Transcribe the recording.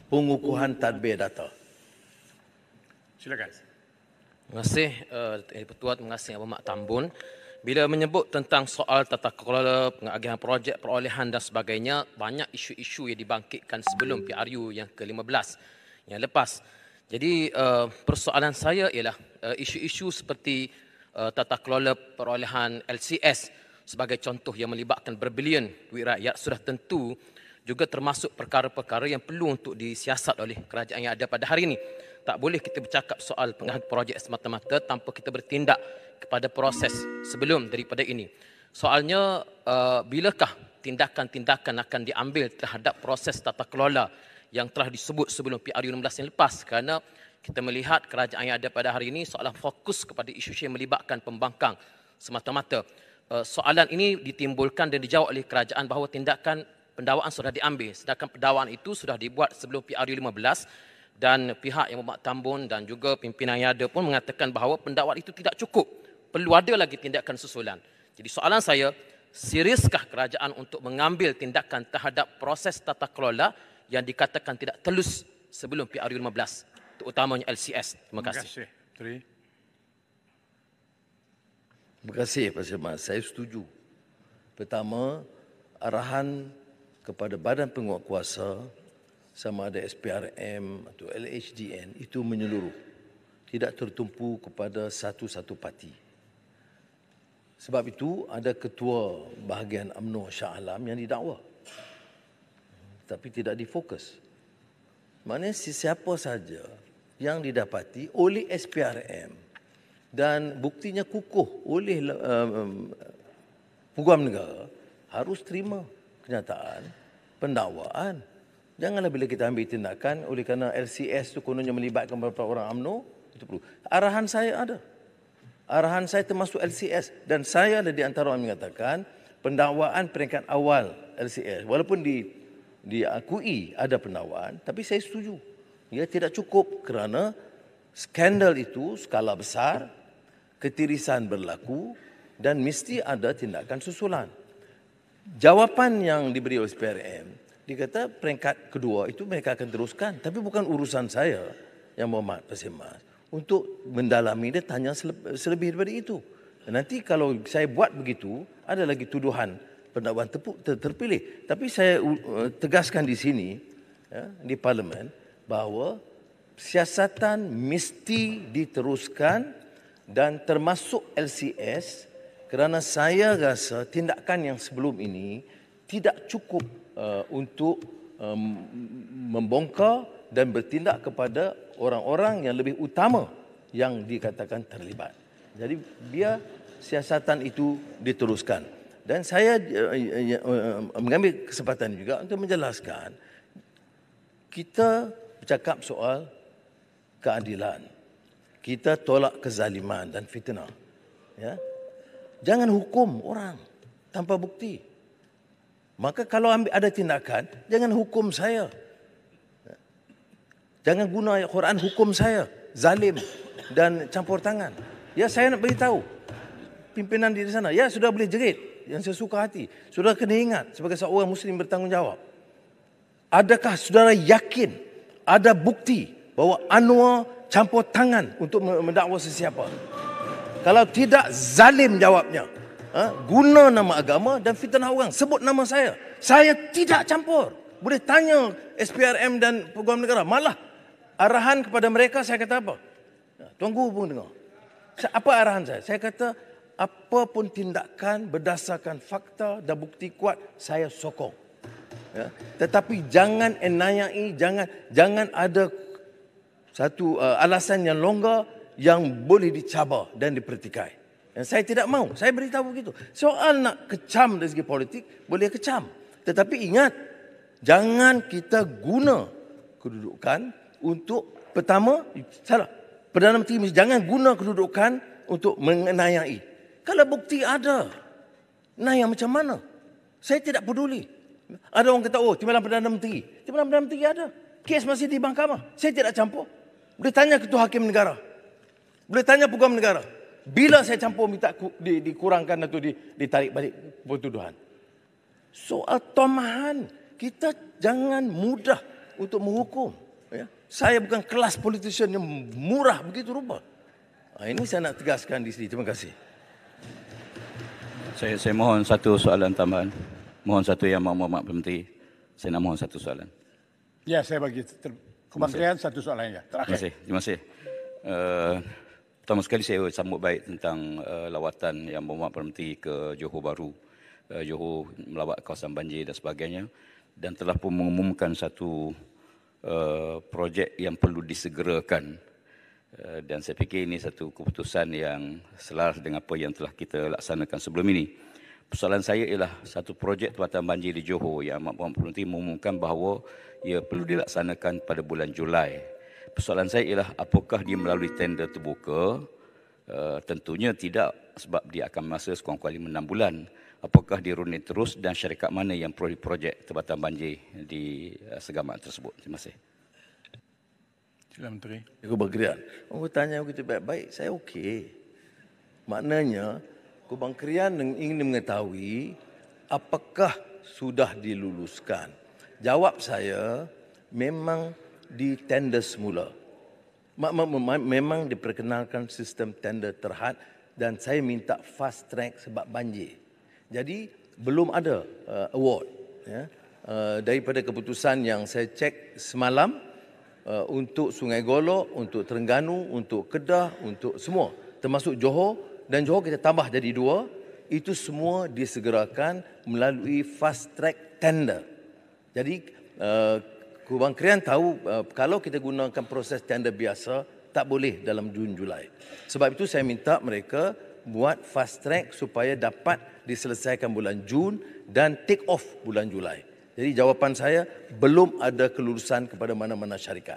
pengukuhan tadbir data. Silakan. Terima kasih Ketua, terima kasih Abang Mak Tambun. Bila menyebut tentang soal tata kelola, pengagihan projek, perolehan dan sebagainya, banyak isu-isu yang dibangkitkan sebelum PRU yang ke-15 yang lepas. Jadi persoalan saya ialah isu-isu seperti tata kelola perolehan LCS sebagai contoh yang melibatkan berbilion duit rakyat sudah tentu juga termasuk perkara-perkara yang perlu untuk disiasat oleh kerajaan yang ada pada hari ini. Tak boleh kita bercakap soal pengagihan projek semata-mata tanpa kita bertindak kepada proses sebelum daripada ini. Soalnya, bilakah tindakan-tindakan akan diambil terhadap proses tata kelola yang telah disebut sebelum PRU 16 yang lepas? Kerana kita melihat kerajaan yang ada pada hari ini seolah fokus kepada isu yang melibatkan pembangkang semata-mata. Soalan ini ditimbulkan dan dijawab oleh kerajaan bahawa tindakan pendakwaan sudah diambil. Sedangkan pendakwaan itu sudah dibuat sebelum PRU 15 dan pihak yang membuat tambun dan juga pimpinan yang ada pun mengatakan bahawa pendakwaan itu tidak cukup. Perlu ada lagi tindakan susulan. Jadi soalan saya, seriuskah kerajaan untuk mengambil tindakan terhadap proses tata kelola yang dikatakan tidak telus sebelum PRU 15, terutamanya LCS? Terima kasih. Terima kasih Pak Semas. Saya setuju. Pertama, arahan kepada Badan Penguatkuasa sama ada SPRM atau LHDN itu menyeluruh. Tidak tertumpu kepada satu-satu parti. Sebab itu ada ketua bahagian UMNO Shah Alam yang didakwa. Tapi tidak difokus. Maknanya sesiapa saja yang didapati oleh SPRM dan buktinya kukuh oleh Peguam Negara harus terima kenyataan pendakwaan. Janganlah bila kita ambil tindakan oleh kerana LCS itu kononnya melibatkan beberapa orang UMNO, itu perlu. Arahan saya ada. Arahan saya termasuk LCS dan saya ada di antara orang mengatakan pendakwaan peringkat awal LCS walaupun diakui ada pendakwaan, tapi saya setuju. Ia tidak cukup kerana skandal itu skala besar, ketirisan berlaku dan mesti ada tindakan susulan. Jawapan yang diberi oleh SPRM, dia kata peringkat kedua itu mereka akan teruskan. Tapi bukan urusan saya, Yang Berhormat Pak Semas, untuk mendalami dia tanya selebih daripada itu. Dan nanti kalau saya buat begitu, ada lagi tuduhan pendakwaan terpilih. Tapi saya tegaskan di sini, ya, di Parlimen, bahawa siasatan mesti diteruskan dan termasuk LCS kerana saya rasa tindakan yang sebelum ini tidak cukup untuk membongkar dan bertindak kepada orang-orang yang lebih utama yang dikatakan terlibat. Jadi biar siasatan itu diteruskan. Dan saya mengambil kesempatan juga untuk menjelaskan, kita bercakap soal keadilan. Kita tolak kezaliman dan fitnah. Ya? Jangan hukum orang tanpa bukti. Maka kalau ada tindakan, jangan hukum saya. Jangan guna ayat Quran hukum saya. Zalim dan campur tangan. Ya, saya nak beritahu pimpinan di sana. Ya, sudah boleh jerit yang saya suka hati. Saudara kena ingat sebagai seorang Muslim bertanggungjawab. Adakah saudara yakin ada bukti bahawa Anwar campur tangan untuk mendakwa sesiapa? Kalau tidak, zalim jawabnya. Guna nama agama dan fitnah orang. Sebut nama saya. Saya tidak campur. Boleh tanya SPRM dan Peguam Negara. Malah arahan kepada mereka saya kata apa? Tuanku pun dengar. Apa arahan saya? Saya kata apa pun tindakan berdasarkan fakta dan bukti kuat saya sokong. Ya. Tetapi jangan enayai, jangan ada satu alasan yang longgar yang boleh dicabar dan dipertikai. Dan saya tidak mahu. Saya beritahu begitu. Soal nak kecam dari segi politik, boleh kecam. Tetapi ingat, jangan kita guna kedudukan untuk, pertama, salah. Perdana Menteri jangan guna kedudukan untuk mengenayai. Kalau bukti ada, naya macam mana? Saya tidak peduli. Ada orang kata, oh, timbalan Perdana Menteri. Timbalan Perdana Menteri ada. Kes masih di mahkamah. Saya tidak campur. Boleh tanya Ketua Hakim Negara. Boleh tanya Peguam Negara. Bila saya campur minta dikurangkan atau ditarik balik pertuduhan. Soal tomahan, kita jangan mudah untuk menghukum. Ya. Saya bukan kelas politician yang murah begitu rupa. Ini saya nak tegaskan di sini. Terima kasih. Saya mohon satu soalan tambahan. Mohon satu yang Mak Menteri. Saya nak mohon satu soalan. Ya, saya bagi Kementerian satu soalan ya. Terakhir. Terima kasih. Pertama sekali saya sambut baik tentang lawatan yang Mak Menteri ke Johor Bahru. Johor melawat kawasan banjir dan sebagainya. Dan telah pun mengumumkan satu projek yang perlu disegerakan, dan saya fikir ini satu keputusan yang selaras dengan apa yang telah kita laksanakan sebelum ini. Persoalan saya ialah satu projek tempatan banjir di Johor yang Mak Menteri mengumumkan bahawa ia perlu dilaksanakan pada bulan Julai. Persoalan saya ialah apakah dia melalui tender terbuka? Tentunya tidak, sebab dia akan masa sekurang-kurangnya 6 bulan. Apakah dirunding terus dan syarikat mana yang projek tempatan banjir di segamat tersebut? Terima kasih. Sila Menteri. Kubang Krian, tanya begitu baik-baik, saya okey. Maknanya, Kubang Krian ingin mengetahui apakah sudah diluluskan. Jawab saya, memang di tender semula. Memang diperkenalkan sistem tender terhad dan saya minta fast track sebab banjir. Jadi belum ada award ya. Daripada keputusan yang saya cek semalam untuk Sungai Golok, untuk Terengganu, untuk Kedah, untuk semua termasuk Johor, dan Johor kita tambah jadi 2, itu semua disegerakan melalui fast track tender. Jadi Kubang Krian tahu kalau kita gunakan proses tender biasa tak boleh dalam Jun Julai. Sebab itu saya minta mereka buat fast track supaya dapat diselesaikan bulan Jun dan take off bulan Julai. Jadi jawapan saya, belum ada kelulusan kepada mana-mana syarikat.